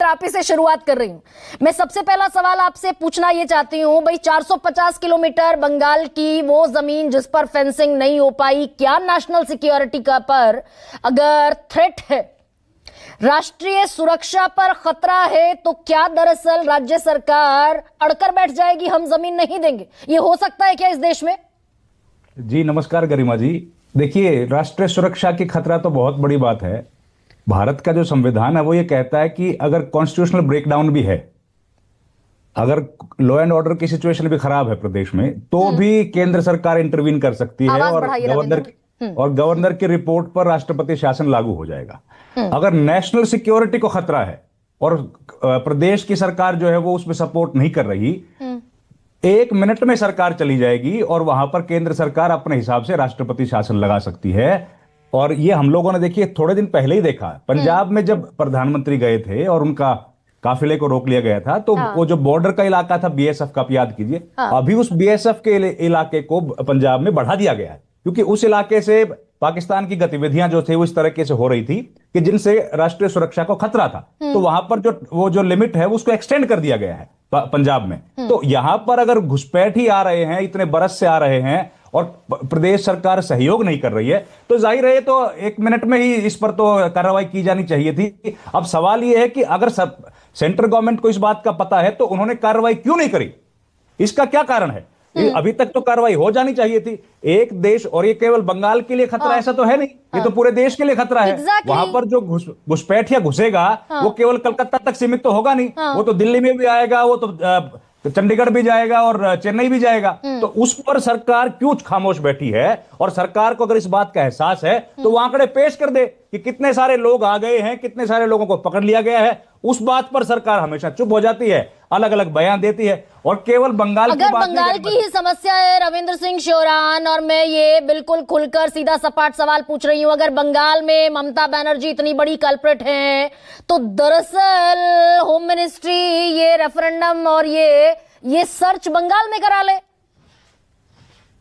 आप ही से शुरुआत कर रही हूं। मैं सबसे पहला सवाल आपसे पूछना ये चाहती हूं, भाई 450 किलोमीटर बंगाल की वो जमीन जिस पर फेंसिंग नहीं हो पाई, क्या नेशनल सिक्योरिटी का पर अगर थ्रेट है, राष्ट्रीय सुरक्षा पर खतरा है, तो क्या दरअसल राज्य सरकार अड़कर बैठ जाएगी, हम जमीन नहीं देंगे? ये हो सकता है क्या इस देश में? जी नमस्कार गरिमा जी। देखिए, राष्ट्रीय सुरक्षा की खतरा तो बहुत बड़ी बात है। भारत का जो संविधान है वो ये कहता है कि अगर कॉन्स्टिट्यूशनल ब्रेकडाउन भी है, अगर लॉ एंड ऑर्डर की सिचुएशन भी खराब है प्रदेश में, तो भी केंद्र सरकार इंटरवीन कर सकती है आवाज और बढ़ाइए रविंद्र। गवर्नर की रिपोर्ट पर राष्ट्रपति शासन लागू हो जाएगा। अगर नेशनल सिक्योरिटी को खतरा है और प्रदेश की सरकार जो है वो उसमें सपोर्ट नहीं कर रही, 1 मिनट में सरकार चली जाएगी और वहां पर केंद्र सरकार अपने हिसाब से राष्ट्रपति शासन लगा सकती है। और ये हम लोगों ने देखिए थोड़े दिन पहले ही देखा, पंजाब में जब प्रधानमंत्री गए थे और उनका काफिले को रोक लिया गया था, तो वो जो बॉर्डर का इलाका था बीएसएफ का, आप याद कीजिए, अभी उस बीएसएफ के इलाके को पंजाब में बढ़ा दिया गया है, क्योंकि उस इलाके से पाकिस्तान की गतिविधियां जो थे वो इस तरीके से हो रही थी कि जिनसे राष्ट्रीय सुरक्षा को खतरा था। तो वहां पर जो लिमिट है उसको एक्सटेंड कर दिया गया है पंजाब में। तो यहां पर अगर घुसपैठ आ रहे हैं, इतने बरस से आ रहे हैं और प्रदेश सरकार सहयोग नहीं कर रही है, तो जाहिर है तो 1 मिनट में ही इस पर तो कार्रवाई की जानी चाहिए थी। अब सवाल यह है कि अगर सेंट्रल गवर्नमेंट को इस बात का पता है तो उन्होंने कार्रवाई क्यों नहीं करी? इसका क्या कारण है? अभी तक तो कार्रवाई हो जानी चाहिए थी। एक देश, और ये केवल बंगाल के लिए खतरा ऐसा तो है नहीं, ये तो पूरे देश के लिए खतरा है। वहां पर जो घुसपैठिया घुसेगा वो केवल कलकत्ता तक सीमित तो होगा नहीं, वो तो दिल्ली में भी आएगा, वो तो चंडीगढ़ भी जाएगा और चेन्नई भी जाएगा। तो उस पर सरकार क्यों खामोश बैठी है? और सरकार को अगर इस बात का एहसास है तो वो आंकड़े पेश कर दे कि कितने सारे लोग आ गए हैं, कितने सारे लोगों को पकड़ लिया गया है। उस बात पर सरकार हमेशा चुप हो जाती है, अलग अलग बयान देती है। और केवल बंगाल की बात, बंगाल की ही समस्या है रविंद्र सिंह शोरान, और मैं ये बिल्कुल खुलकर सीधा सपाट सवाल पूछ रही हूं, अगर बंगाल में ममता बनर्जी इतनी बड़ी कल्प्रिट है, तो दरअसल होम मिनिस्ट्री ये रेफरेंडम और ये सर्च बंगाल में करा ले।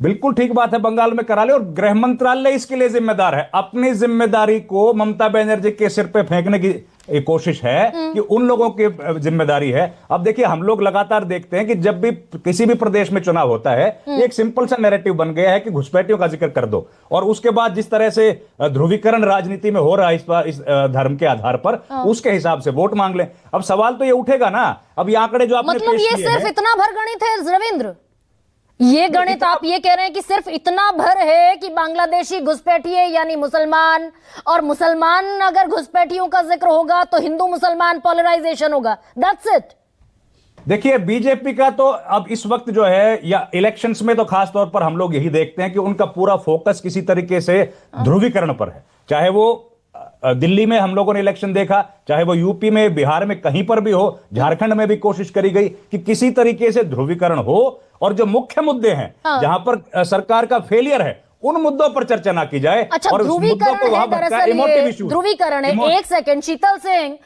बिल्कुल ठीक बात है, बंगाल में करा ले, और गृह मंत्रालय इसके लिए जिम्मेदार है। अपनी जिम्मेदारी को ममता बनर्जी के सिर पे फेंकने की कोशिश है कि उन लोगों की जिम्मेदारी है। अब देखिए, हम लोग लगातार देखते हैं कि जब भी किसी भी प्रदेश में चुनाव होता है, एक सिंपल सा नैरेटिव बन गया है कि घुसपैठियों का जिक्र कर दो, और उसके बाद जिस तरह से ध्रुवीकरण राजनीति में हो रहा है इस धर्म के आधार पर, उसके हिसाब से वोट मांग लें। अब सवाल तो ये उठेगा ना, अब ये आंकड़े जो आपने मतलब पेश ये किए सिर्फ हैं, इतना भर गणित है रविंद्र? ये गणित आप ये कह रहे हैं कि सिर्फ इतना भर है कि बांग्लादेशी घुसपैठिए यानी मुसलमान, और मुसलमान अगर घुसपैठियों का जिक्र होगा तो हिंदू मुसलमान पोलराइजेशन होगा, दैट्स इट? देखिए, बीजेपी का तो अब इस वक्त जो है, या इलेक्शंस में तो खास तौर पर हम लोग यही देखते हैं कि उनका पूरा फोकस किसी तरीके से ध्रुवीकरण पर है। चाहे वो दिल्ली में हम लोगों ने इलेक्शन देखा, चाहे वो यूपी में, बिहार में, कहीं पर भी हो, झारखंड में भी कोशिश करी गई कि किसी तरीके से ध्रुवीकरण हो, और जो मुख्य मुद्दे हैं जहां पर सरकार का फेलियर है उन मुद्दों पर चर्चा ना की जाए। अच्छा, और ध्रुवीकरण है दरअसल, ध्रुवीकरण है। एक सेकंड, शीतल सिंह,